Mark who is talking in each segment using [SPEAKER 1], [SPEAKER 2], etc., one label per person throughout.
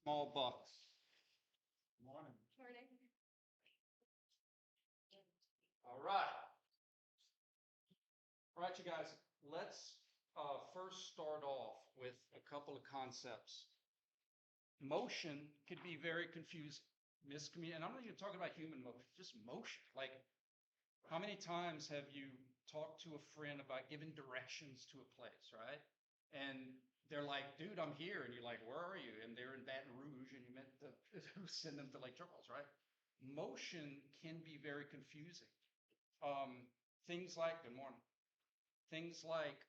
[SPEAKER 1] Small bucks.
[SPEAKER 2] Morning.
[SPEAKER 3] Morning.
[SPEAKER 1] All right. All right, you guys, let's first start off with a couple of concepts. Motion could be very confusing, miscommunicated, and I'm not even talking about human motion, just motion. Like, how many times have you talked to a friend about giving directions to a place, right? And they're like, dude, I'm here. And you're like, where are you? And they're in Baton Rouge and you meant to send them to Lake Charles, right? Motion can be very confusing. Things like, good morning. Things like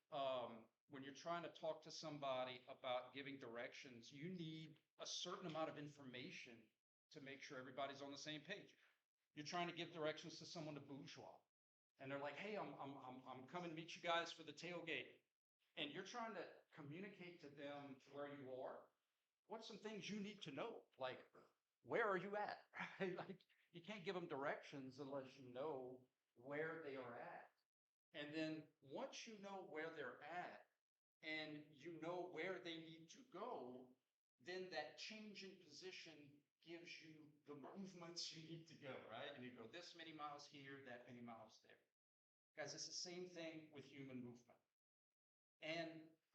[SPEAKER 1] when you're trying to talk to somebody about giving directions, you need a certain amount of information to make sure everybody's on the same page. You're trying to give directions to someone to bourgeois, and they're like, hey, I'm coming to meet you guys for the tailgate. And you're trying to communicate to them where you are. What's some things you need to know? Like, where are you at? Like, you can't give them directions unless you know where they are at. And then once you know where they're at and you know where they need to go, then that change in position gives you the movements you need to go, right? And you go this many miles here, that many miles there. Guys, it's the same thing with human movement. And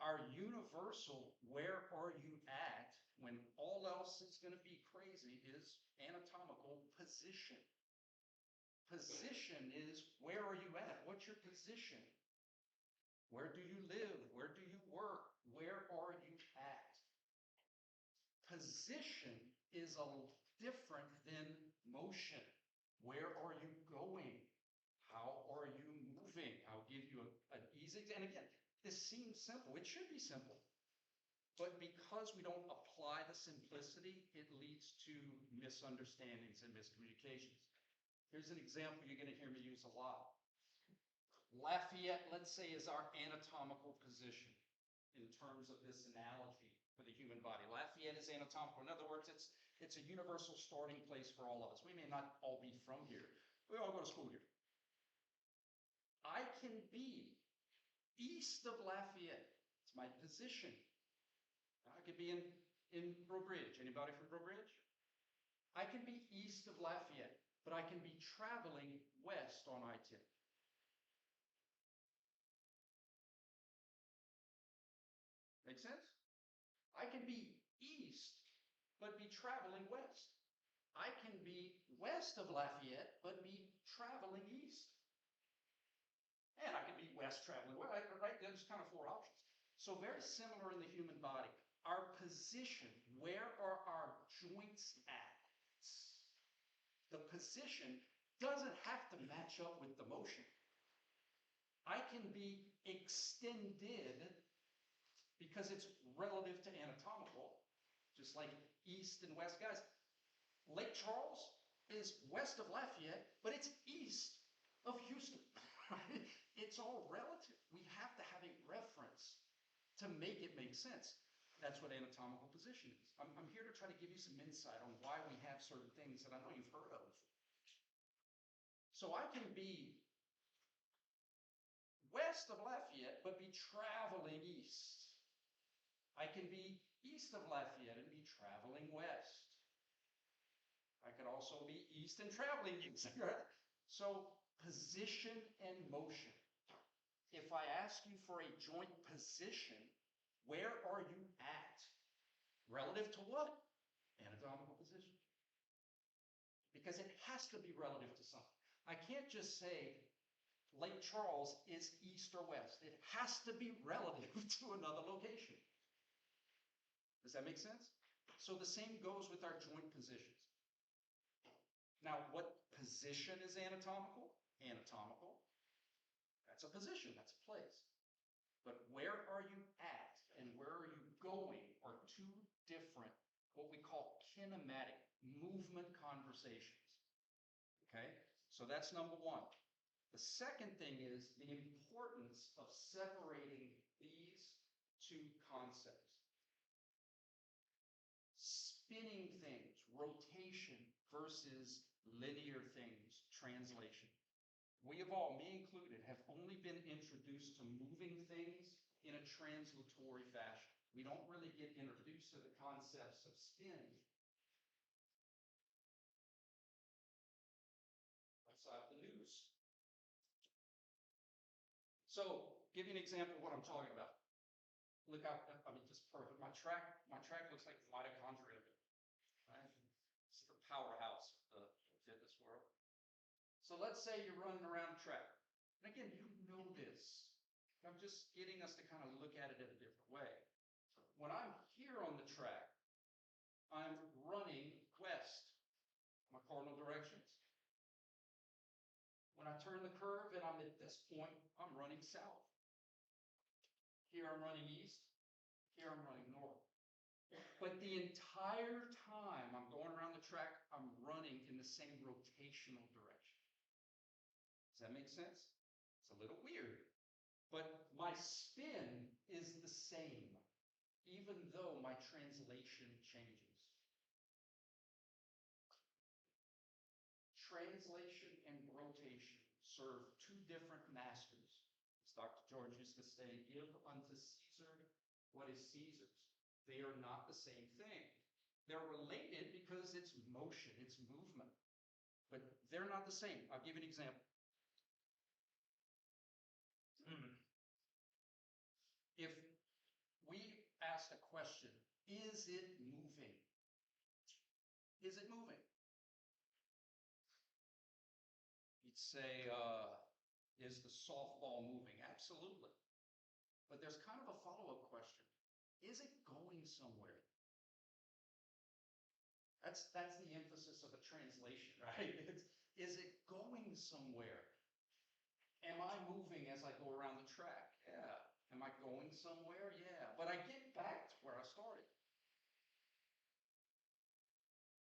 [SPEAKER 1] our universal, where are you at, when all else is going to be crazy, is anatomical position. Position is, where are you at? What's your position? Where do you live? Where do you work? Where are you at? Position is a different than motion. Where are you going? How are you moving? I'll give you an easy example. And again, this seems simple. It should be simple. But because we don't apply the simplicity, it leads to misunderstandings and miscommunications. Here's an example you're going to hear me use a lot. Lafayette, let's say, is our anatomical position in terms of this analogy for the human body. Lafayette is anatomical. In other words, it's a universal starting place for all of us. We may not all be from here. We all go to school here. I can be east of Lafayette. It's my position. I could be in Breaux Bridge. Anybody from Breaux Bridge? I can be east of Lafayette, but I can be traveling west on I-10. Make sense? I can be east, but be traveling west. I can be west of Lafayette, but be traveling east. And I can be west traveling west, right? There's kind of four options. So very similar in the human body. Our position, where are our joints at? The position doesn't have to match up with the motion. I can be extended because it's relative to anatomical, just like east and west. Guys, Lake Charles is west of Lafayette, but it's east of Houston. It's all relative. We have to have a reference to make it make sense. That's what anatomical position is. I'm here to try to give you some insight on why we have certain things that I know you've heard of. So I can be west of Lafayette, but be traveling east. I can be east of Lafayette and be traveling west. I could also be east and traveling east, right? So position and motion. If I ask you for a joint position, where are you at? Relative to what? Anatomical position. Because it has to be relative to something. I can't just say Lake Charles is east or west. It has to be relative to another location. Does that make sense? So the same goes with our joint positions. Now, what position is anatomical? Anatomical. That's a position, that's a place. But where are you at and where are you going are two different, what we call kinematic, movement conversations. Okay? So that's number one. The second thing is the importance of separating these two concepts. Spinning things, rotation versus linear things, translation. We have all, me included, have only been introduced to moving things in a translatory fashion. We don't really get introduced to the concepts of spin So, give you an example of what I'm talking about. Look out, I mean, just perfect. My track looks like mitochondria, right? It's the powerhouse of the fitness world. So let's say you're running around the track. And again, you know this. I'm just getting us to kind of look at it in a different way. When I'm here on the track, I'm running west, my cardinal directions. When I turn the curve and I'm at this point, I'm running south. Here I'm running east, here I'm running north. But the entire time I'm going around the track, I'm running in the same rotational direction. Does that make sense? It's a little weird, but my spin is the same, even though my translation changes. Translation and rotation serve two different masters. As Dr. George used to say, give unto Caesar what is Caesar's. They are not the same thing. They're related because it's motion, it's movement, but they're not the same. I'll give you an example. If we asked a question, is it moving? Is it moving? You'd say, is the softball moving? Absolutely. But there's kind of a follow-up question. Is it going somewhere? That's the emphasis of a translation, right? Is it going somewhere? Am I moving as I go around the track? Yeah. Am I going somewhere? Yeah. But I get back to where I started.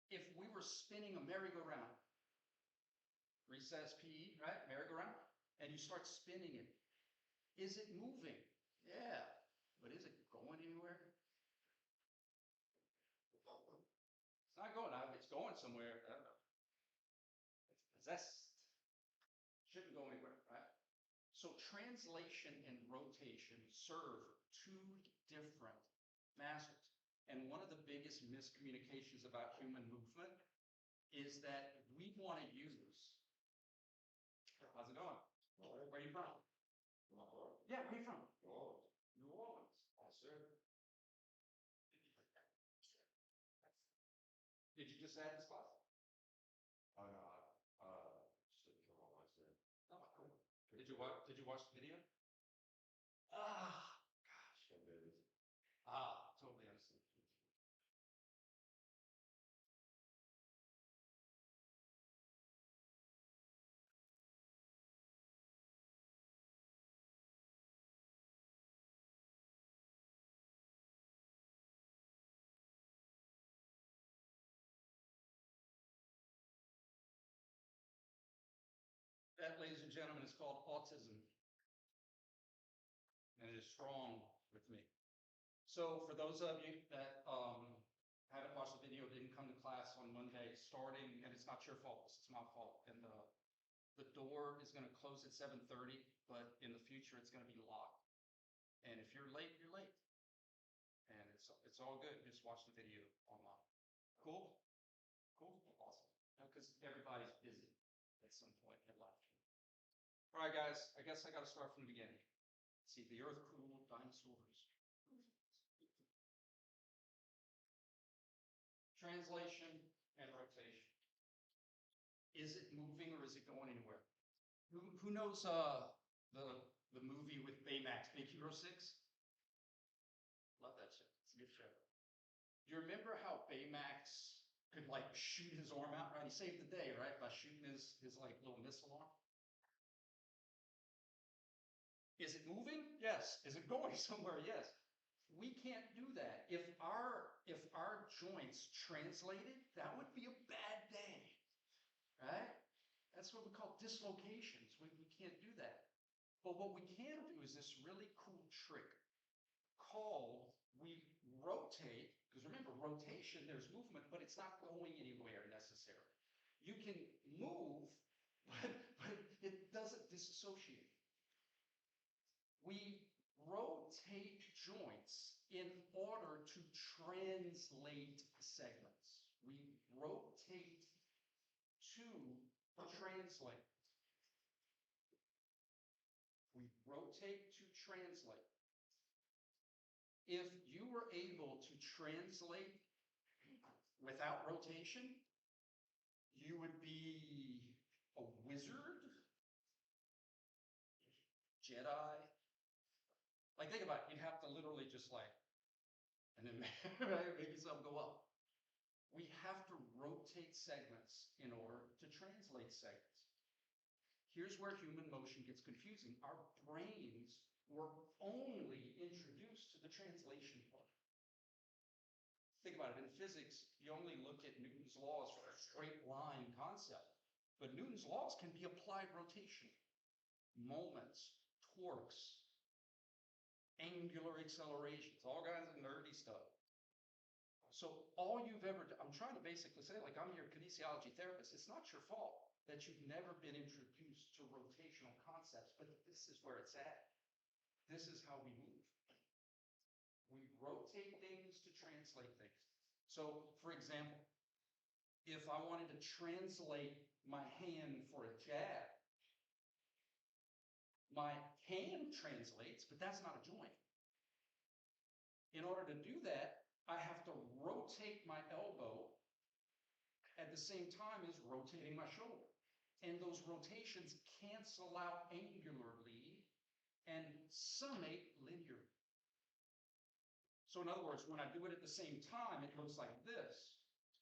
[SPEAKER 1] If we were spinning a merry-go-round, recess PE, right? Merry-go-round, and you start spinning it, is it moving? Yeah. But is it going anywhere? It's not going out. It's going somewhere. I don't know. It's possessed. Shouldn't go anywhere, right? So translation and rotation serve two different masters. And one of the biggest miscommunications about human movement is that we want to use. How's it going? Where are you from? Yeah, where are you from? New Orleans. Yes, sir. Did you just add this class?
[SPEAKER 2] Oh, no, just didn't come on Wednesday.
[SPEAKER 1] Oh, cool. Did you watch the video? Ah,
[SPEAKER 2] Gosh, I did.
[SPEAKER 1] totally understand. That, ladies and gentlemen, is called autism. And it is strong with me. So for those of you that haven't watched the video, didn't come to class on Monday, starting, and it's not your fault, it's my fault. And the door is going to close at 7:30, but in the future, it's going to be locked. And if you're late, you're late. And it's all good. Just watch the video online. Cool? Cool? Awesome. Because everybody's busy at some point in life. All right, guys, I guess I got to start from the beginning. See, the earth cooled, dinosaurs. Translation and rotation. Is it moving or is it going anywhere? Who knows the movie with Baymax, Big Hero 6? Love that show. It's a good show. Do you remember how Baymax could like shoot his arm out, right? He saved the day, right? By shooting his like little missile arm. Is it moving? Yes. Is it going somewhere? Yes. We can't do that. If our joints translated, that would be a bad day, right? That's what we call dislocations. We can't do that. But what we can do is this really cool trick called we rotate, because remember, rotation, there's movement, but it's not going anywhere necessarily. You can move, but it doesn't disassociate. We rotate joints in order to translate segments. We rotate to translate. We rotate to translate. If you were able to translate without rotation, you would be a wizard, Jedi. Like, think about it. You'd have to literally just like, and then maybe something go up. We have to rotate segments in order to translate segments. Here's where human motion gets confusing. Our brains were only introduced to the translation part. Think about it. In physics, you only look at Newton's laws for a straight line concept. But Newton's laws can be applied rotation, moments, torques, angular accelerations, all kinds of nerdy stuff. So all you've ever done, I'm trying to basically say, like, I'm your kinesiology therapist. It's not your fault that you've never been introduced to rotational concepts, but this is where it's at. This is how we move. We rotate things to translate things. So, for example, if I wanted to translate my hand for a jab, my hand translates, but that's not a joint. In order to do that, I have to rotate my elbow at the same time as rotating my shoulder. And those rotations cancel out angularly and summate linearly. So in other words, when I do it at the same time, it looks like this.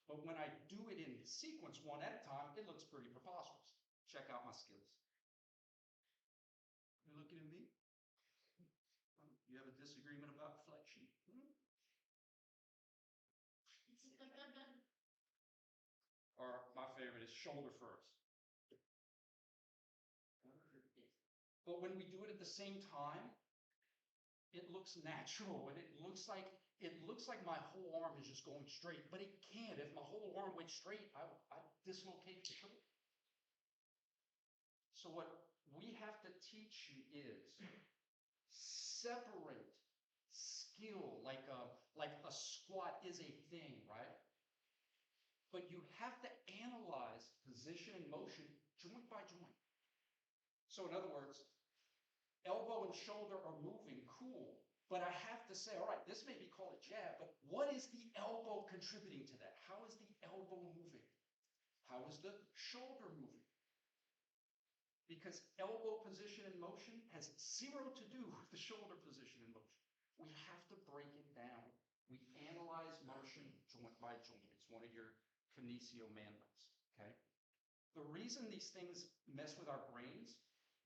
[SPEAKER 1] But when I do it in sequence, one at a time, it looks pretty preposterous. Check out my skills. You're looking at me? You have a disagreement about flexion? Or my favorite is shoulder first. But when we do it at the same time, it looks natural and it looks like my whole arm is just going straight, but it can't. If my whole arm went straight, I'd dislocate the shoulder. So what we have to teach you is separate skill, like a squat is a thing, right? But you have to analyze position and motion joint by joint. So in other words, elbow and shoulder are moving, cool. But I have to say, all right, this may be called a jab, but what is the elbow contributing to that? How is the elbow moving? How is the shoulder moving? Because elbow position and motion has zero to do with the shoulder position and motion. We have to break it down. We analyze motion joint by joint. It's one of your kinesio mandaments, okay? The reason these things mess with our brains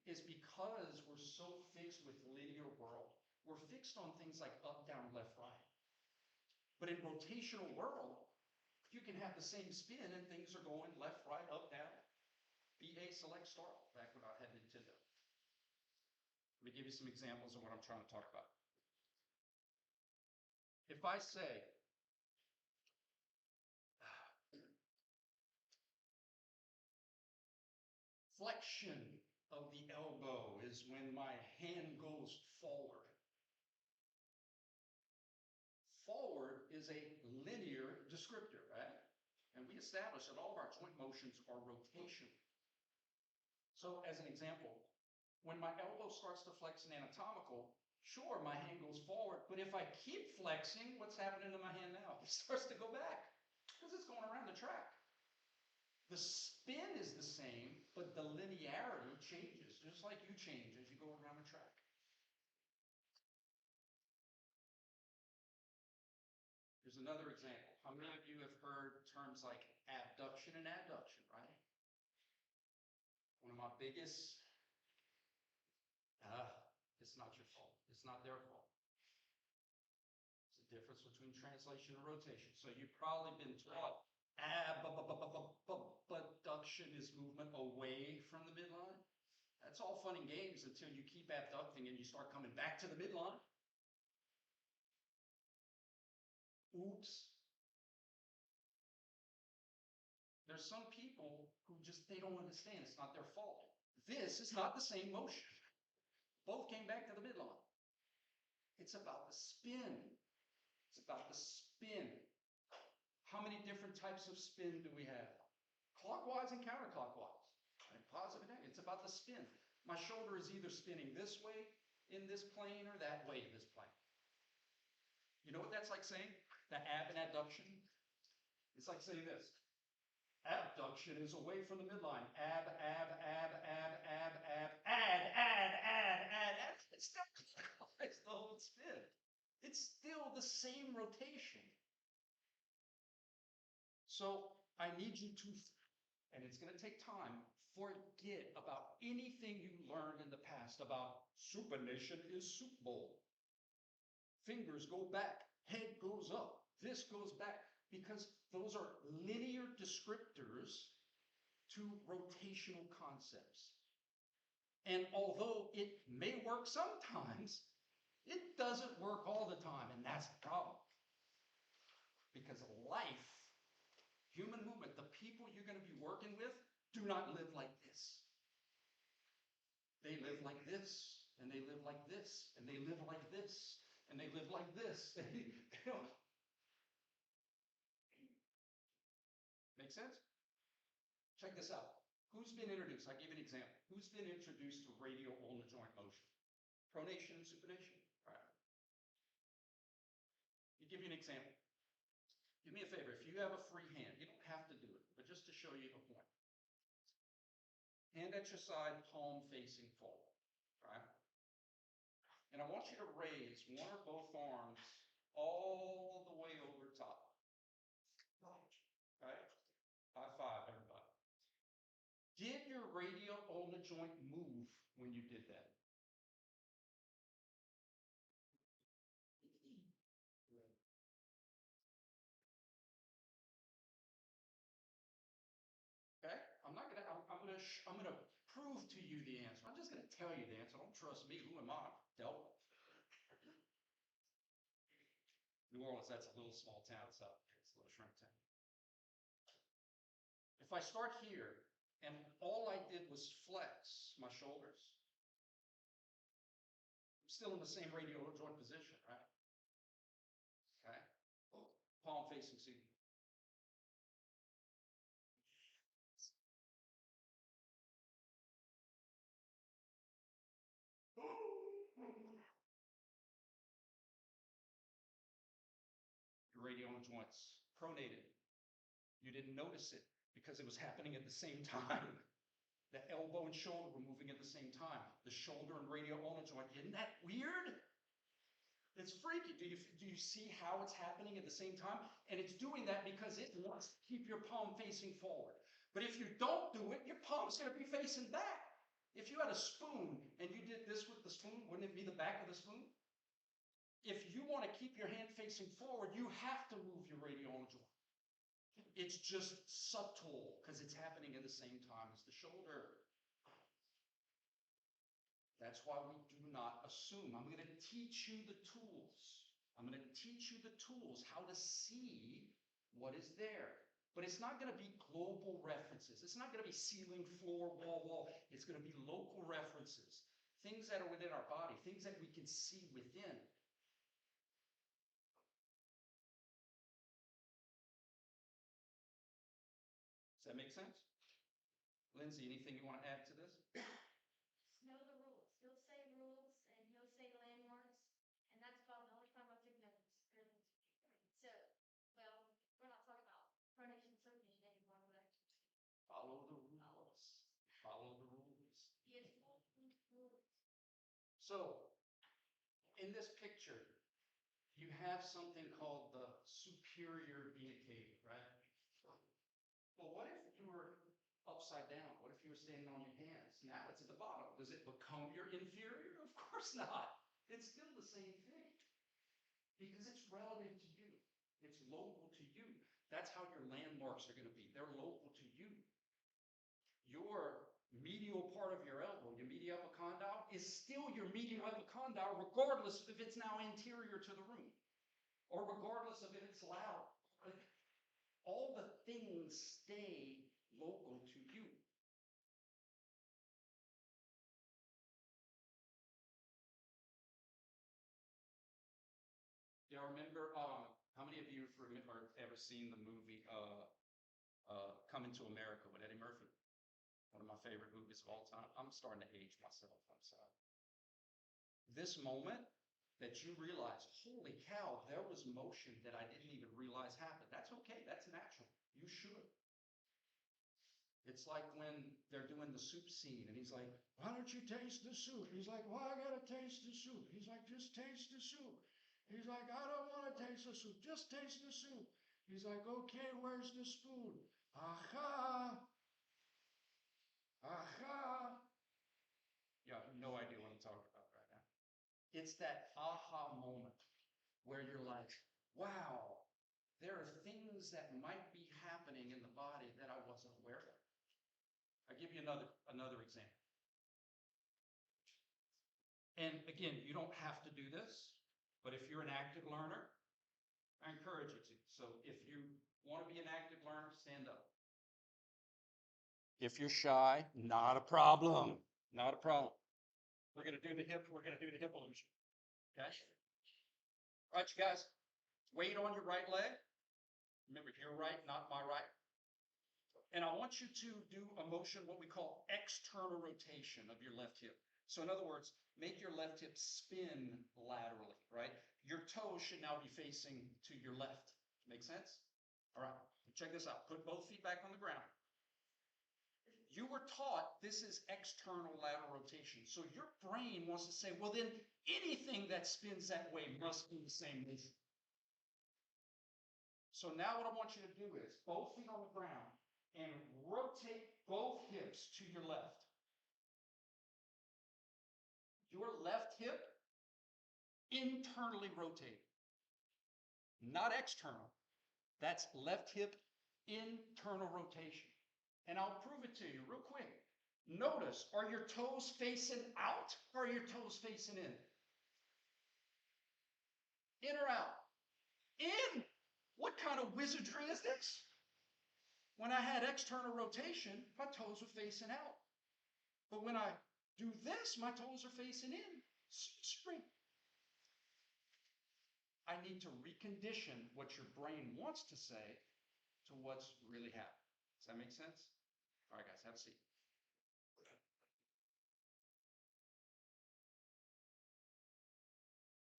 [SPEAKER 1] is because we're so fixed with linear world. We're fixed on things like up, down, left, right. But in rotational world, you can have the same spin and things are going left, right, up, down. BA, select, start, back when I had Nintendo. Let me give you some examples of what I'm trying to talk about. If I say, flexion of the elbow is when my hand goes forward. Forward is a linear descriptor, right? And we established that all of our joint motions are rotation. So as an example, when my elbow starts to flex in anatomical, sure, my hand goes forward, but if I keep flexing, what's happening to my hand now? It starts to go back because it's going around the track. The spin is the same, but the linearity changes, just like you change as you go around the track. Here's another example. How many of you have heard terms like abduction and adduction, right? One of my biggest, it's not your fault. It's not their fault. It's the difference between translation and rotation. So you've probably been taught abduction is movement away from the midline. That's all fun and games until you keep abducting and you start coming back to the midline. Oops. There's some people who just, they don't understand. It's not their fault. This is not the same motion. Both came back to the midline. It's about the spin. It's about the spin. How many different types of spin do we have? Clockwise and counterclockwise. And positive and negative. It's about the spin. My shoulder is either spinning this way in this plane or that way in this plane. You know what that's like saying? The ab and adduction. It's like saying this. Abduction is away from the midline. Ab, ab, ab, ab, ab, ab, add. It's still clockwise the whole spin. It's still the same rotation. So I need you to, and it's going to take time, forget about anything you learned in the past about supination is soup bowl. Fingers go back, head goes up, this goes back, because those are linear descriptors to rotational concepts. And although it may work sometimes, it doesn't work all the time, and that's the problem. Because life, human movement, the people you're going to be working with do not live like this. They live like this, and they live like this, and they live like this, and they live like this. Make sense? Check this out. Who's been introduced? I'll give you an example. Who's been introduced to radial ulnar joint motion? Pronation and supination. All right. I'll give you an example. Do me a favor. If you have a free hand, you don't have to do it, but just to show you a point. Hand at your side, palm facing forward. All right? And I want you to raise one or both arms all the way over top. Right? High five, everybody. Did your radial ulnar joint move when you did that? Okay? I'm gonna prove to you the answer. I'm just gonna tell you the answer. Don't trust me. Who am I? Dealt with. New Orleans, that's a little small town, so it's a little shrink town. If I start here and all I did was flex my shoulders, I'm still in the same radial joint position, right? Okay. Palm facing seat. Your radial joints pronated. You didn't notice it because it was happening at the same time. The elbow and shoulder were moving at the same time. The shoulder and radial ulnar joint. Isn't that weird? It's freaky. Do you see how it's happening at the same time? And it's doing that because it wants to keep your palm facing forward. But if you don't do it, your palm's going to be facing back. If you had a spoon and you did this with the spoon, wouldn't it be the back of the spoon? If you want to keep your hand facing forward, you have to move your radial ulnar joint. It's just subtle because it's happening at the same time as the shoulder. That's why we do not assume. I'm going to teach you the tools. I'm going to teach you the tools, how to see what is there. But it's not going to be global references. It's not going to be ceiling, floor, wall. It's going to be local references. Things that are within our body, things that we can see within. Does that make sense? Lindsay, anything you want to add to this?
[SPEAKER 3] Know the rules. He'll say rules and he'll say landmarks, and that's about the only time I took notes. So, well, we're not talking about pronation supination anymore, but
[SPEAKER 1] Follow the rules. Follow the rules.
[SPEAKER 3] he has full rules.
[SPEAKER 1] So, in this picture, you have something called the superior vena cava, right? Well, what if you were upside down? What if you were standing on your hands? Now it's at the bottom. Does it become your inferior? Of course not. It's still the same thing because it's relative to you. It's local to you. That's how your landmarks are going to be. They're local to you. Your medial part of your elbow, your medial epicondyle, is still your medial epicondyle regardless of if it's now anterior to the root or regardless of if it's lateral. All the things stay local to you. Do you remember, how many of you have ever seen the movie Coming to America with Eddie Murphy? One of my favorite movies of all time. I'm starting to age myself, I'm sorry. This moment that you realize, holy cow, there was motion that I didn't even realize happened. That's okay, that's natural. You should. It's like when they're doing the soup scene and he's like, why don't you taste the soup? He's like, well, I gotta taste the soup. He's like, just taste the soup. He's like, I don't want to taste the soup. Just taste the soup. He's like, okay, where's the spoon? Aha. Aha. You have no idea what I'm talking about right now. It's that aha moment where you're like, wow, there are things that might be happening in the body that I wasn't aware of. I'll give you another example. And again, you don't have to do this, but if you're an active learner, I encourage you to. So if you want to be an active learner, stand up. If you're shy, not a problem. Not a problem. We're going to do the hip illusion. Okay? All right, you guys, weight on your right leg. Remember, your right, not my right. And I want you to do a motion, what we call external rotation of your left hip. So in other words, make your left hip spin laterally, right? Your toes should now be facing to your left. Make sense? All right, check this out. Put both feet back on the ground. You were taught this is external lateral rotation. So your brain wants to say, well, then anything that spins that way must do the same motion. So now what I want you to do is both feet on the ground and rotate both hips to your left. Your left hip internally rotating, not external. That's left hip internal rotation. And I'll prove it to you real quick. Notice, are your toes facing out or are your toes facing in? In or out? In. What kind of wizardry is this? When I had external rotation, my toes were facing out. But when I do this, my toes are facing in. Spring. I need to recondition what your brain wants to say to what's really happening. Does that make sense? All right, guys, have a seat.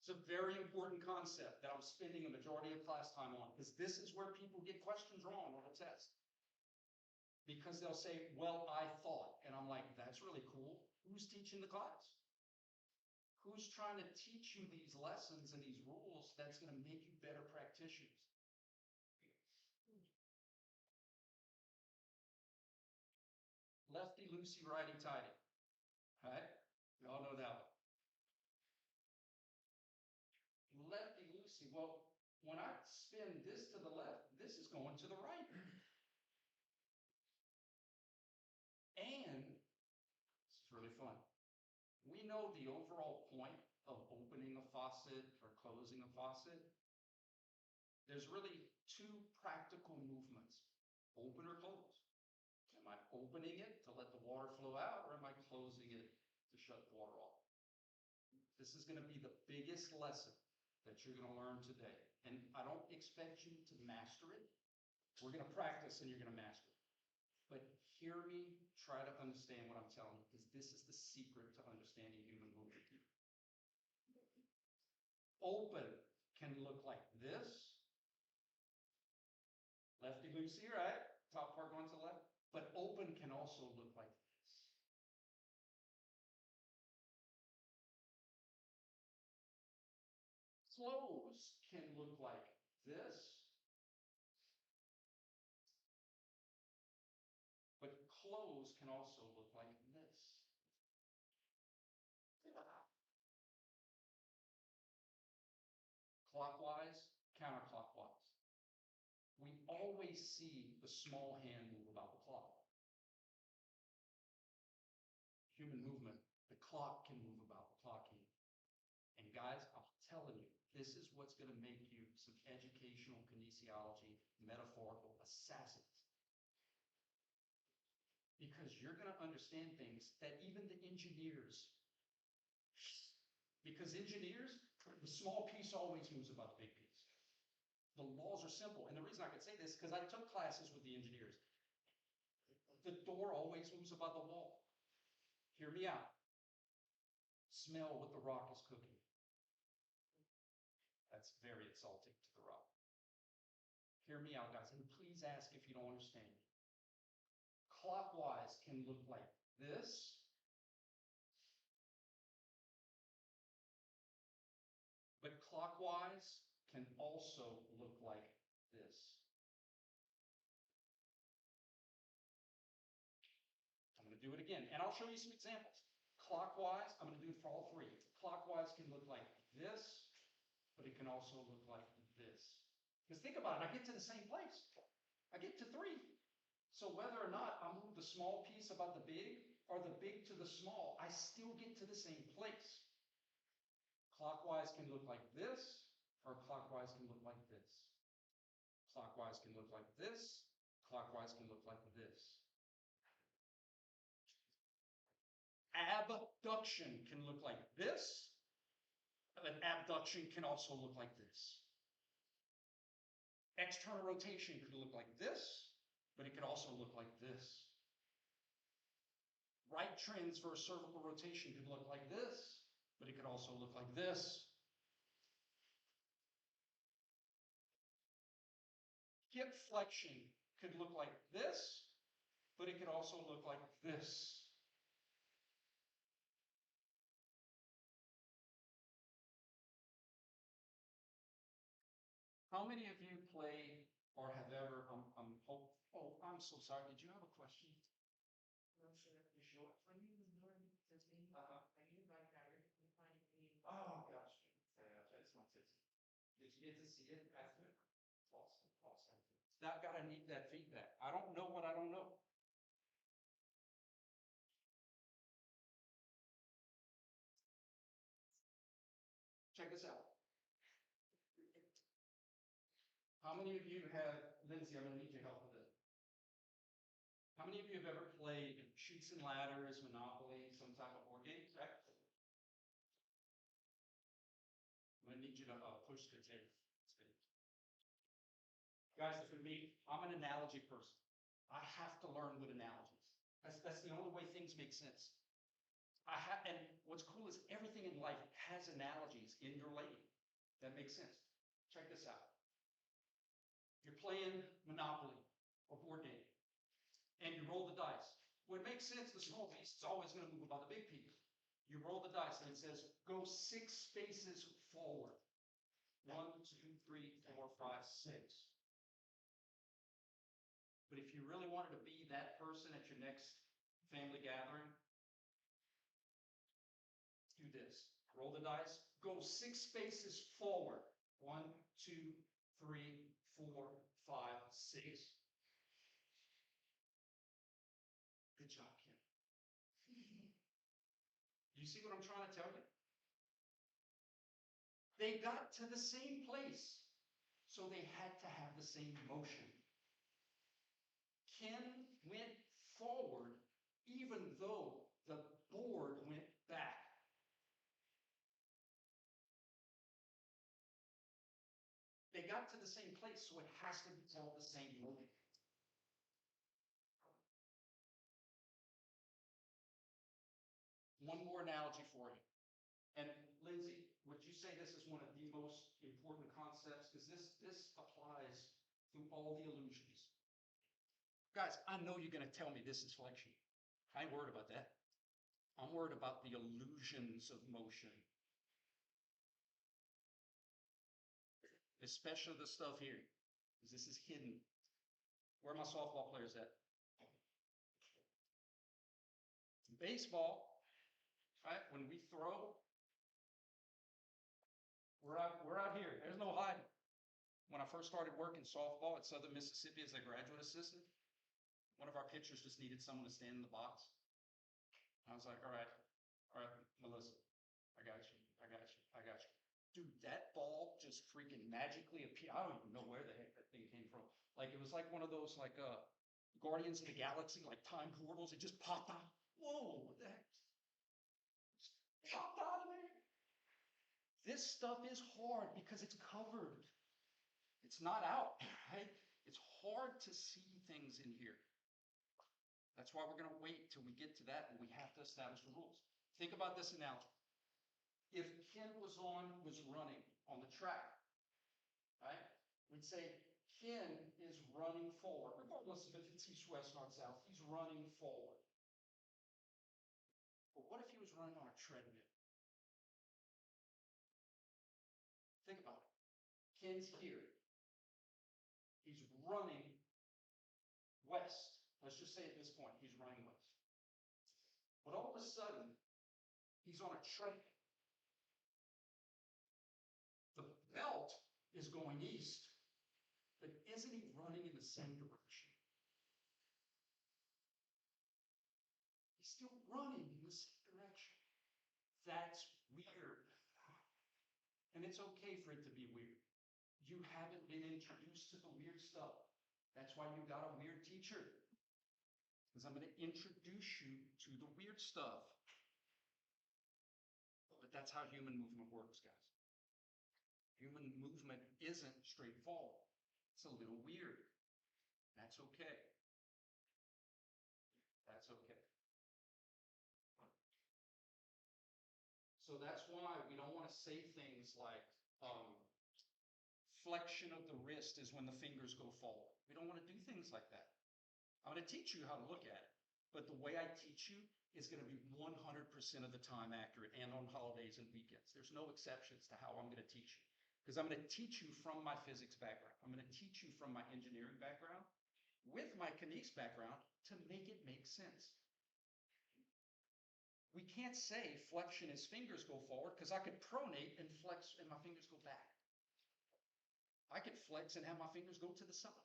[SPEAKER 1] It's a very important concept that I'm spending a majority of class time on because this is where people get questions wrong on the test. Because they'll say, well, I thought, and I'm like, that's really cool. Who's teaching the class? Who's trying to teach you these lessons and these rules that's going to make you better practitioners? Lefty loosey, righty tighty. All right? We all know that one. Lefty loosey. Well, when I spin this to the left, this is going to the right. And this is really fun. We know the overall point of opening a faucet or closing a faucet. There's really two practical movements, open or close. Am I opening it to let the water flow out, or am I closing it to shut the water off? This is going to be the biggest lesson that you're going to learn today. And I don't expect you to master it. We're going to practice and you're going to master it. But hear me try to understand what I'm telling you, because this is the secret to understanding human movement. Open can look like this. Lefty loosey, right? Top part going to the left. But open can also look like this. Close can look like this. But close can also look like this. Clockwise, counterclockwise. We always see the small hand move about the clock. Human movement, the clock can move about the clock hand. And guys, I'm telling you, this is what's going to make you some educational kinesiology, metaphorical assassins. Because you're going to understand things that even the engineers, because engineers, the small piece always moves about the big piece. The laws are simple. And the reason I can say this is because I took classes with the engineers. the door always moves above the wall. Hear me out. Smell what the rock is cooking. That's very insulting to the rock. Hear me out, guys, and please ask if you don't understand me. Clockwise can look like this. But clockwise can also look like this. I'm going to do it again, and I'll show you some examples. Clockwise, I'm going to do it for all three. Clockwise can look like this, but it can also look like this. Because think about it, I get to the same place. I get to 3. So whether or not I move the small piece above the big or the big to the small, I still get to the same place. Clockwise can look like this, or clockwise can look like this. Clockwise can look like this. Clockwise can look like this. Abduction can look like this, but abduction can also look like this. External rotation could look like this, but it could also look like this. Right transverse cervical rotation could look like this, but it could also look like this. Hip flexion could look like this, but it could also look like this. How many of you play or have ever, I'm so sorry, did you have a question?
[SPEAKER 4] I'm sure you sure. When you was doing the thing, are you like that? You find me.
[SPEAKER 2] Oh, gosh. That's my sister. Did you get to see it? That's good. Awesome, awesome.
[SPEAKER 1] That gotta need that feedback. I don't know what I don't know. Check this out. How many of you have, Lindsay, I'm gonna need your help with it. How many of you have ever played Chutes and Ladders, Monopoly, some type of board game? Right? I'm gonna need you to push the tape. Guys, for me, I'm an analogy person. I have to learn with analogies. That's the only way things make sense. And what's cool is everything in life has analogies in your lane. That makes sense. Check this out. You're playing Monopoly or board game, and you roll the dice. Well, it makes sense, the small piece is always going to move above the big piece. You roll the dice, and it says, go 6 spaces forward. 1, 2, 3, 4, 5, 6. But if you really wanted to be that person at your next family gathering, do this. Roll the dice, go 6 spaces forward. 1, 2, 3, 4, 5, 6. Good job, Kim. You see what I'm trying to tell you? They got to the same place, so they had to have the same motion. Ken went forward even though the board went back. They got to the same place, so it has to be called the same motion. One more analogy for you. And Lindsay, would you say this is one of the most important concepts? Because this applies through all the illusions. Guys, I know you're going to tell me this is flexion. I ain't worried about that. I'm worried about the illusions of motion. Especially the stuff here, because this is hidden. Where are my softball players at? Baseball, right? When we throw, we're out here. There's no hiding. When I first started working softball at Southern Mississippi as a graduate assistant, one of our pitchers just needed someone to stand in the box. I was like, all right, Melissa, I got you. Dude, that ball just freaking magically appeared. I don't even know where the heck that thing came from. Like, it was like one of those, like, Guardians of the Galaxy, like time portals. It just popped out. Whoa, what the heck? Just popped out of there. This stuff is hard because it's covered. It's not out, right? It's hard to see things in here. That's why we're gonna wait till we get to that, and we have to establish the rules. Think about this analogy. If Ken was running on the track, right? We'd say Ken is running forward, regardless if it's east, west, north, south, he's running forward. But what if he was running on a treadmill? Think about it. Ken's here. He's running west. Let's just say at this point, he's running west. But all of a sudden, he's on a treadmill. The belt is going east, but isn't he running in the same direction? He's still running in the same direction. That's weird. And it's okay for it to be weird. You haven't been introduced to the weird stuff. That's why you got a weird teacher. Because I'm going to introduce you to the weird stuff. But that's how human movement works, guys. Human movement isn't straightforward. It's a little weird. That's okay. That's okay. So that's why we don't want to say things like flexion of the wrist is when the fingers go forward. We don't want to do things like that. I'm going to teach you how to look at it, but the way I teach you is going to be 100% of the time accurate, and on holidays and weekends. There's no exceptions to how I'm going to teach you, because I'm going to teach you from my physics background. I'm going to teach you from my engineering background with my KNES background to make it make sense. We can't say flexion is fingers go forward, because I could pronate and flex and my fingers go back. I could flex and have my fingers go to the side.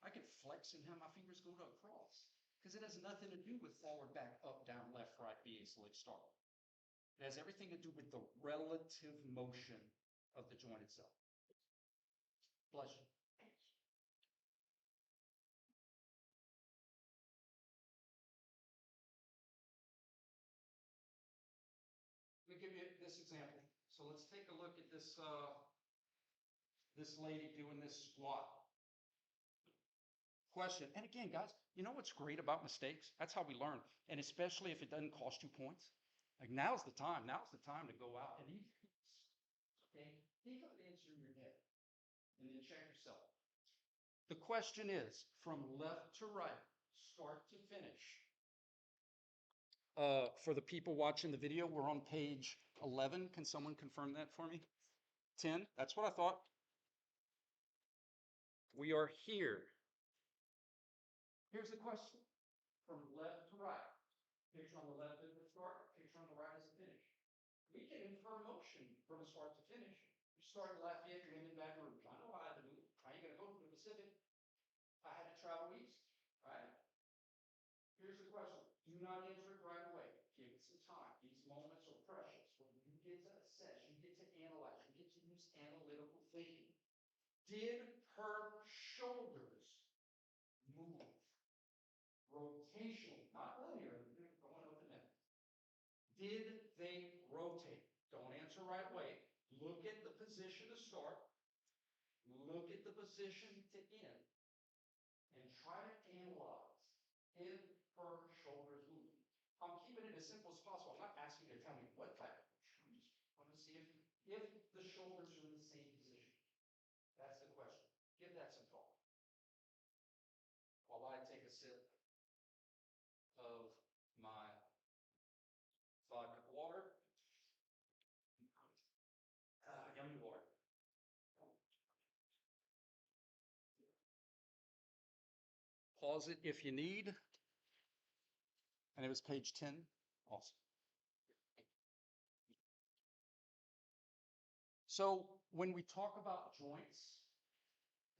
[SPEAKER 1] I could flex and have my fingers go to across, because it has nothing to do with forward, back, up, down, left, right, B, A, select, start. It has everything to do with the relative motion of the joint itself. Bless you. Let me give you this example. So let's take a look at this this lady doing this squat. Question. And again, guys, you know what's great about mistakes? That's how we learn. And especially if it doesn't cost you points. Like now's the time. Now's the time to go out and okay, think of an answer in your head and then check yourself. The question is from left to right, start to finish. For the people watching the video, we're on page 11. Can someone confirm that for me? 10? That's what I thought. We are here. Here's the question. From left to right. Picture on the left is the start, picture on the right is the finish. We can infer motion from a start to finish. You start in Lafayette, you're heading back route. I know how I had to move. I ain't gonna go to the Pacific. I had to travel east, right? Here's the question. Do not answer it right away. Give it some time. These moments are precious. When you get to assess, you get to analyze, you get to use analytical thinking. Did her shoulders move? Rotation, not linear, going with the net. Did they rotate? Don't answer right away. Look at the position to start. Look at the position to end. And try to analyze if her shoulders move. I'm keeping it as simple as possible. I'm not asking you to tell me what type of motion. I want to see if the shoulders are in the same position. That's the question. Give that some thought. While I take a sip of my vodka water. Yummy water. Pause it if you need. And it was page 10. Awesome. So when we talk about joints,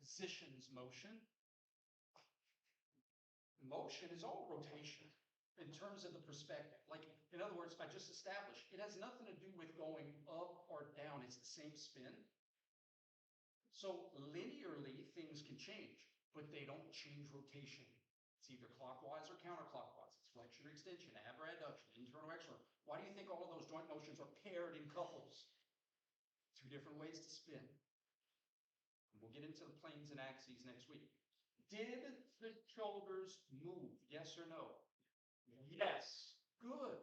[SPEAKER 1] positions, motion is all rotation in terms of the perspective. Like, in other words, I just established, it has nothing to do with going up or down. It's the same spin. So linearly, things can change, but they don't change rotation. It's either clockwise or counterclockwise. It's flexion or extension, ab or adduction, internal or external. Why do you think all of those joint motions are paired in couples? Two different ways to spin. And we'll get into the planes and axes next week. Did the shoulders move? Yes or no? Yes. Good.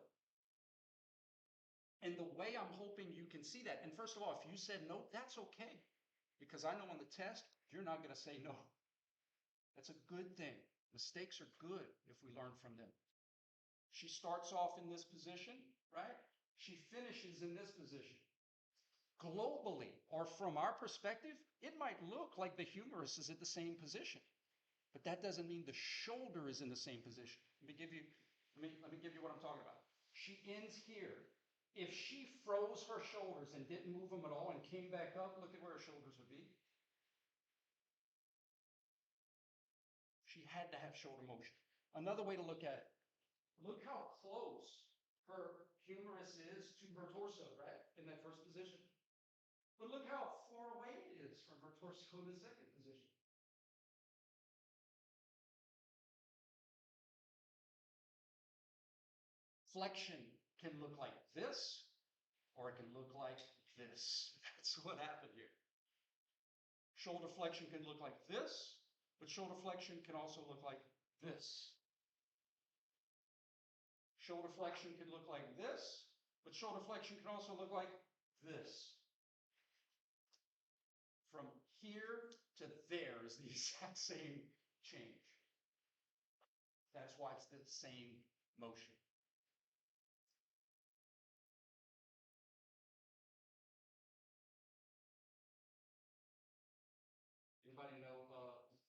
[SPEAKER 1] And the way I'm hoping you can see that, and first of all, if you said no, that's okay. Because I know on the test, you're not going to say no. That's a good thing. Mistakes are good if we learn from them. She starts off in this position, right? She finishes in this position. Globally, or from our perspective, it might look like the humerus is at the same position, but that doesn't mean the shoulder is in the same position. Let me give you what I'm talking about. She ends here. If she froze her shoulders and didn't move them at all and came back up, look at where her shoulders would be. She had to have shoulder motion. Another way to look at it, look how close her humerus is to her torso, right? In that first position. But look how far away it is from her torso in the second position. Flexion can look like this, or it can look like this. That's what happened here. Shoulder flexion can look like this, but shoulder flexion can also look like this. Shoulder flexion can look like this, but shoulder flexion can also look like this. From here to there is the exact same change. That's why it's the same motion. Anybody know who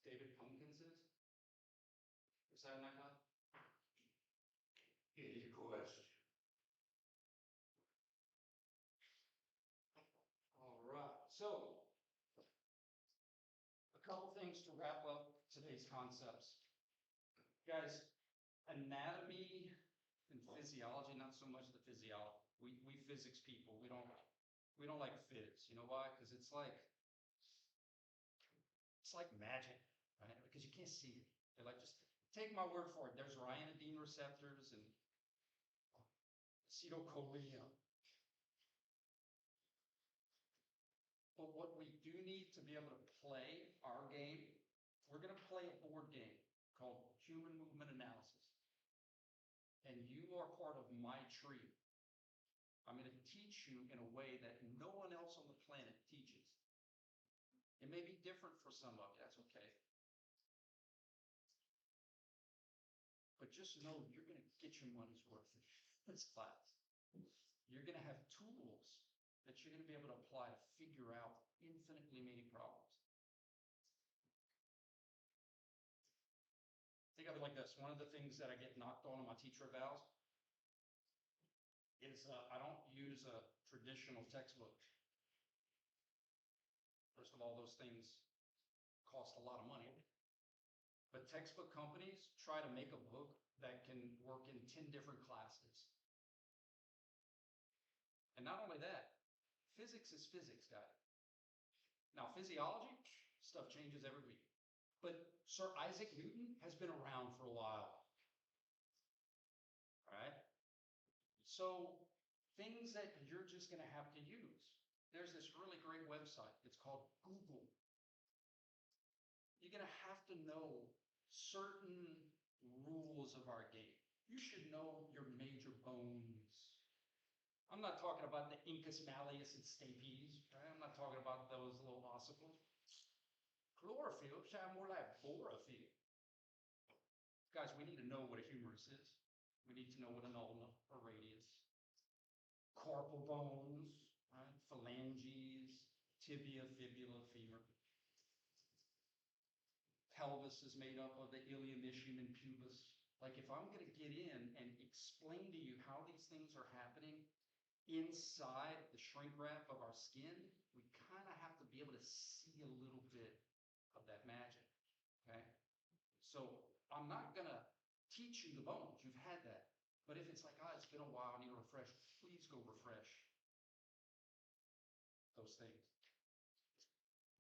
[SPEAKER 1] David Pumpkins is? Is that my guy?
[SPEAKER 5] Any question?
[SPEAKER 1] All right. So, a couple things to wrap up today's concepts. Guys, anatomy and physiology, not so much the physiology. We physics people, we don't like phys. You know why? Because it's like magic, right? Because you can't see it. They're like, just take my word for it. There's ryanodine receptors and acetylcholine. But what we do need to be able to play our game, we're going to play a board game called Human Movement Analysis. And you are part of my tree. I'm going to teach you in a way that no one else on the planet teaches. It may be different for some of you, that's okay. But just know you're going to get your money's worth in this class. You're going to have tools that you're going to be able to apply to figure out infinitely many problems. Think of it like this. One of the things that I get knocked on in my teacher evals is I don't use a traditional textbook. First of all, those things cost a lot of money. But textbook companies try to make a book that can work in 10 different classes. And not only that, physics is physics, guys. Now, physiology, stuff changes every week. But Sir Isaac Newton has been around for a while. All right? So, things that you're just going to have to use. There's this really great website. It's called Google. You're going to have to know certain rules of our game. You should know your major bones. I'm not talking about the incus malleus and stapes, right? I'm not talking about those little ossicles. Chlorophyll sound more like borophyll. Guys, we need to know what a humerus is. We need to know what an ulna or radius. Carpal bones, right? Phalanges, tibia, fibula, femur. Pelvis is made up of the ilium, ischium, and pubis. Like if I'm going to get in and explain to you how these things are happening inside the shrink wrap of our skin, we kind of have to be able to see a little bit of that magic, okay? So I'm not going to teach you the bones. You've had that. But if it's like, it's been a while, I need a refresh, please go refresh those things.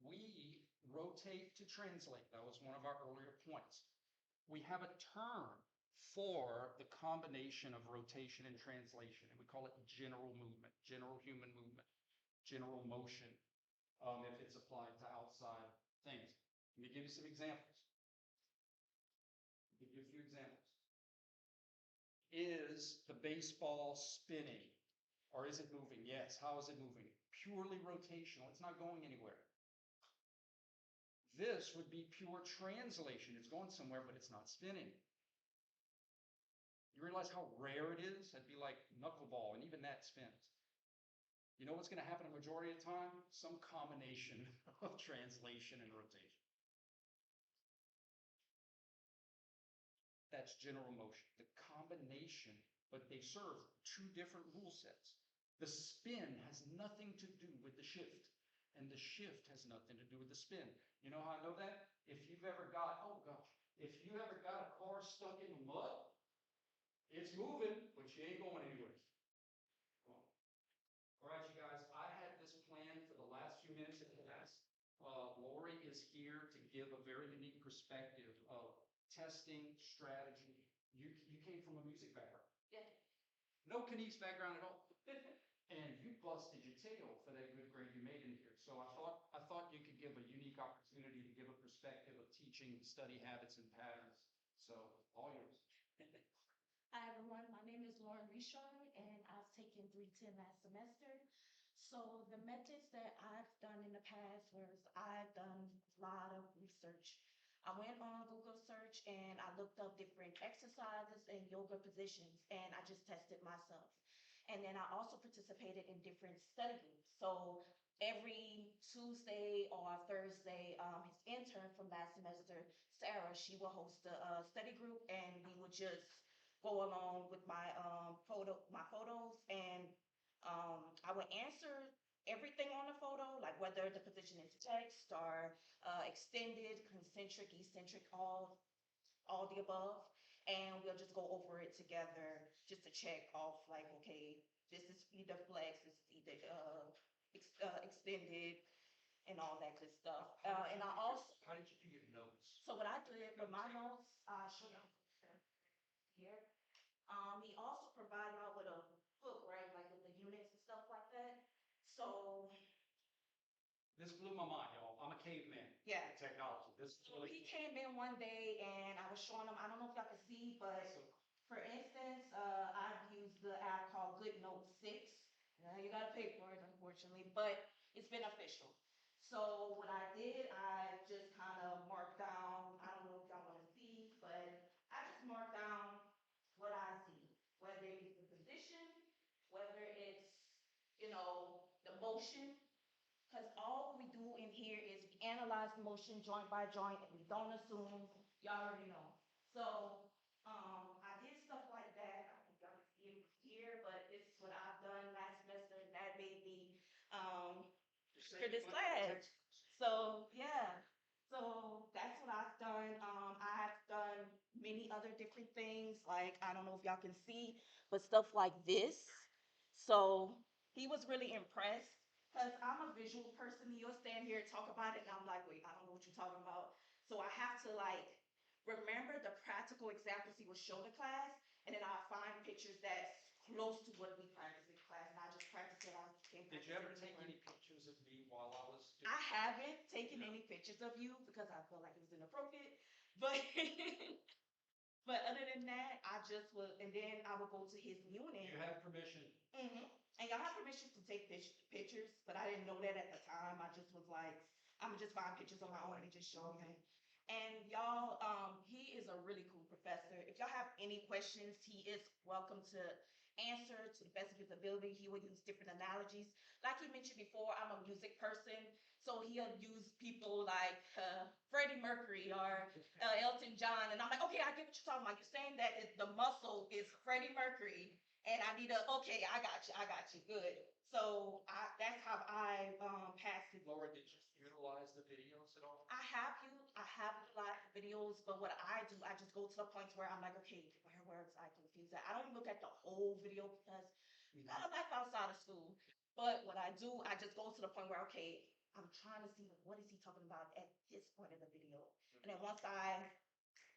[SPEAKER 1] We rotate to translate. That was one of our earlier points. We have a term for the combination of rotation and translation, and we call it general movement, general human movement, general motion, if it's applied to outside things. Let me give you some examples. Is the baseball spinning? Or is it moving? Yes. How is it moving? Purely rotational. It's not going anywhere. This would be pure translation. It's going somewhere, but it's not spinning. You realize how rare it is? That'd be like knuckleball, and even that spins. You know what's going to happen a majority of the time? Some combination of translation and rotation. That's general motion. The combination, but they serve two different rule sets. The spin has nothing to do with the shift, and the shift has nothing to do with the spin. You know how I know that? If you've ever got, oh gosh, if you ever got a car stuck in the mud, it's moving, but you ain't going anywhere. All right, you guys, I had this plan for the last few minutes of class. Lori is here to give a very unique perspective of testing strategy. You came from a music background.
[SPEAKER 3] Yeah.
[SPEAKER 1] No KNES background at all. And you busted your tail for that good grade you made in here. So I thought you could give a unique opportunity to give a perspective of teaching study habits and patterns. So all yours.
[SPEAKER 4] Hi everyone, my name is Lauren Richard and I've taken 310 last semester. So the methods that I've done in the past was I've done a lot of research. I went on Google search and I looked up different exercises and yoga positions and I just tested myself. And then I also participated in different study groups. So every Tuesday or Thursday, his intern from last semester, Sarah, she will host a study group and we would just go along with my photos, and I would answer everything on the photo, like whether the position is text or extended, concentric, eccentric, all the above, and we'll just go over it together just to check off, like, okay, this is either flex, this is either extended, and all that good stuff. And I also,
[SPEAKER 1] How did you do your notes?
[SPEAKER 4] so what I did with my notes, I should have here. He also provided out with a book, right, like with the units and stuff like that. So
[SPEAKER 1] This blew my mind, y'all. I'm a caveman.
[SPEAKER 4] yeah,
[SPEAKER 1] in technology. This is really
[SPEAKER 4] he came in one day and I was showing him. I don't know if y'all can see, but for instance, I've used the app called Good Note 6. You gotta pay for it, unfortunately, but it's beneficial. So what I did, I just kind of marked down. I don't know if y'all want to see, but I just marked down what I see, whether it's the position, whether it's, the motion, because all we do in here is we analyze motion joint by joint and we don't assume, y'all already know. So, I did stuff like that. I think y'all can see it here, but this is what I've done last semester and that made me, for this class. So yeah, so that's what I've done. I've done many other different things. Like I don't know if y'all can see, but stuff like this. So he was really impressed because I'm a visual person. You'll stand here and talk about it, and I'm like, wait, I don't know what you're talking about. So I have to like remember the practical examples he would show the class, and then I find pictures that's close to what we practice in class, and I just practice it.
[SPEAKER 1] Did you ever take any pictures of me while I was doing?
[SPEAKER 4] I haven't taken any pictures of you because I felt like it was inappropriate, but but other than that, I just would, and then I would go to his unit.
[SPEAKER 1] You have permission.
[SPEAKER 4] Mm-hmm. And y'all have permission to take pictures, but I didn't know that at the time. I just was like, I'm gonna just find pictures on my own and just show him. And y'all, he is a really cool professor. If y'all have any questions, he is welcome to answer to the best of his ability. He will use different analogies. Like he mentioned before, I'm a music person, so he'll use people like Freddie Mercury or Elton John, and I'm like, okay, I get what you're talking about. You're saying that the muscle is Freddie Mercury, and I need okay, I got you, good. So that's how I passed it.
[SPEAKER 1] Laura, did you utilize the videos at all?
[SPEAKER 4] I have utilized videos, but what I do, I just go to the points where I'm like, okay, where was I confused at? I don't look at the whole video because you got a life outside of school. But what I do, I just go to the point where, okay, I'm trying to see what is he talking about at this point in the video. And then once I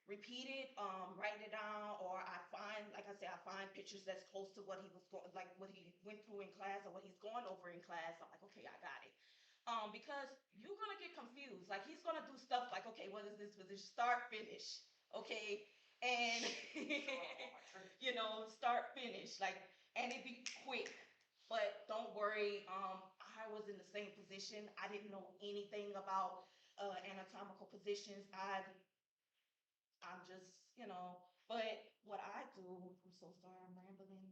[SPEAKER 4] repeat it, write it down, or I find, like I said, I find pictures that's close to what he was going, like what he went through in class or what he's going over in class. I'm like, okay, I got it. Because you're gonna get confused. Like he's gonna do stuff like, okay, what is this position? Start, finish. Okay, and you know, start finish, like, and it be quick. But don't worry, I was in the same position. I didn't know anything about anatomical positions. I'm just, you know, but what I do, I'm so sorry, I'm rambling.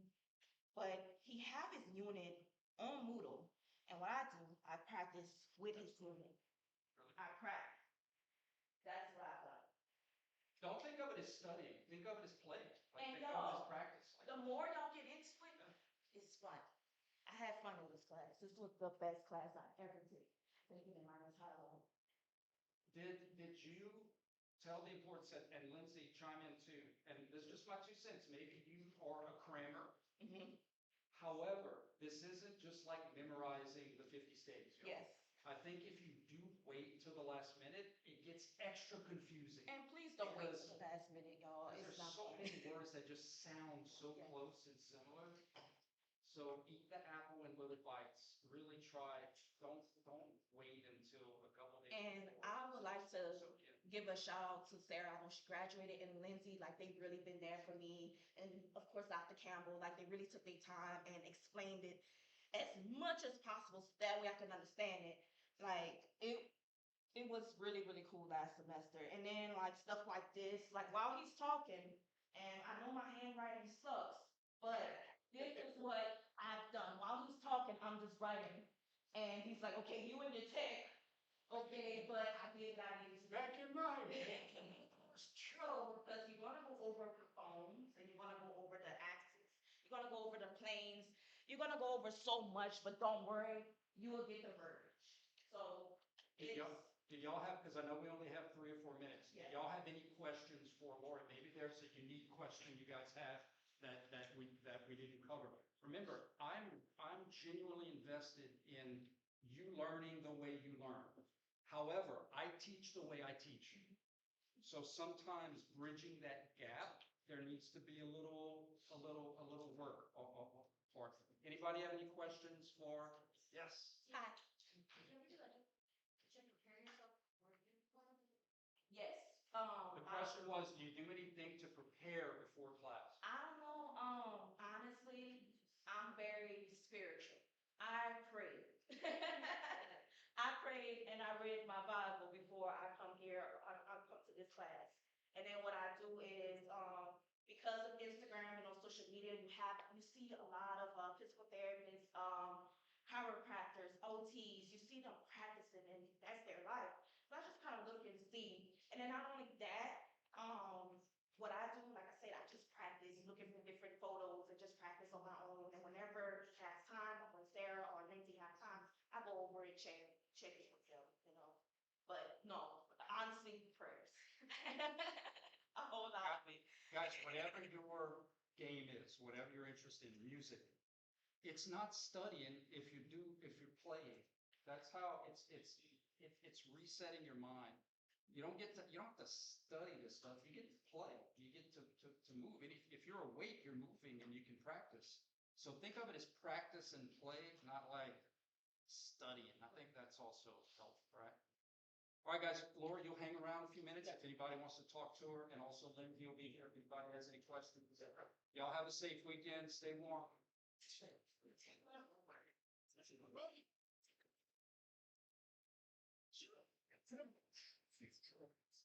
[SPEAKER 4] But he have his unit on Moodle, and what I do, I practice with his unit. I practice. That's what I do.
[SPEAKER 1] Don't think of it as studying, think of it as play, like
[SPEAKER 4] And
[SPEAKER 1] think of it as
[SPEAKER 4] y'all,
[SPEAKER 1] practice.
[SPEAKER 4] the more y'all get into it, it's fun. I had fun in this class. This was the best class I ever did. Taken in my entire life.
[SPEAKER 1] Did you tell the importance, and Lindsay chime in too, and this is just my 2 cents, maybe you are a crammer.
[SPEAKER 4] Mhm.
[SPEAKER 1] However, this isn't just like memorizing the 50 states. You know?
[SPEAKER 4] Yes.
[SPEAKER 1] I think if you do wait until the last minute, it gets extra confusing.
[SPEAKER 4] And please don't wait
[SPEAKER 1] Because-
[SPEAKER 4] till the last minute, y'all.
[SPEAKER 1] Because
[SPEAKER 4] It's
[SPEAKER 1] there's
[SPEAKER 4] not
[SPEAKER 1] so
[SPEAKER 4] fun.
[SPEAKER 1] many words that just sound so
[SPEAKER 4] Yes.
[SPEAKER 1] close and similar. So eat the apple in little bites. Really try. Don't wait until a couple days.
[SPEAKER 4] And
[SPEAKER 1] before.
[SPEAKER 4] I would like to
[SPEAKER 1] So, yeah.
[SPEAKER 4] give a shout out to Sarah. I know she graduated, and Lindsay, like, they've really been there for me. And of course, Dr. Campbell, like, they really took their time and explained it as much as possible so that way I can understand it. Like, it was really, really cool last semester. And then like stuff like this, like while he's talking, and I know my handwriting sucks, but this is what I've done. While he's talking, I'm just writing. And he's like, okay, you in the tech. Okay, but I did not use
[SPEAKER 1] Back in mind.
[SPEAKER 4] It's true, because you're gonna go over the phones, and you're gonna go over the axis, you're gonna go over the planes, you're gonna go over so much, but don't worry, you will get the verbiage. So
[SPEAKER 1] Did
[SPEAKER 4] it's,
[SPEAKER 1] y'all have, because I know we only have 3 or 4 minutes.
[SPEAKER 4] Yeah.
[SPEAKER 1] Do y'all have any questions for Laura? Maybe there's a unique question you guys have that we didn't cover. Remember, I'm genuinely invested in you learning the way you learn. However, I teach the way I teach. So sometimes bridging that gap, there needs to be a little work for it. Anybody have any questions for? Yes.
[SPEAKER 4] I,
[SPEAKER 3] Can we do like, should you prepare yourself for a uniform?
[SPEAKER 4] yes,
[SPEAKER 1] The question was, do you do anything to prepare before class?
[SPEAKER 4] I don't know, honestly, I'm very spiritual. I pray. I prayed and I read my Bible before I come here, I come to this class. And then what I do is, because of Instagram and on social media, you see a lot of physical therapists, chiropractors, OTs, you see them practicing and that's their life. So I just kind of look and see. And then not only that, what I do, like I said, I just practice looking for different photos and just practice on my own. And whenever he has time, or when Sarah or Lindsay have time, I go over and check it with them, you know. But no, honestly, prayers. A whole lot of it.
[SPEAKER 1] Guys, whatever your game is, whatever you're interested in, music, it's not studying if you're playing. That's how it's resetting your mind. You don't have to study this stuff. You get to play. You get to move. And if you're awake, you're moving and you can practice. So think of it as practice and play, not like studying. I think that's also helpful, right? All right, guys, Laura, you'll hang around a few minutes if anybody wants to talk to her, and also Lindsay will be here if anybody has any questions. Y'all have a safe weekend. Stay warm.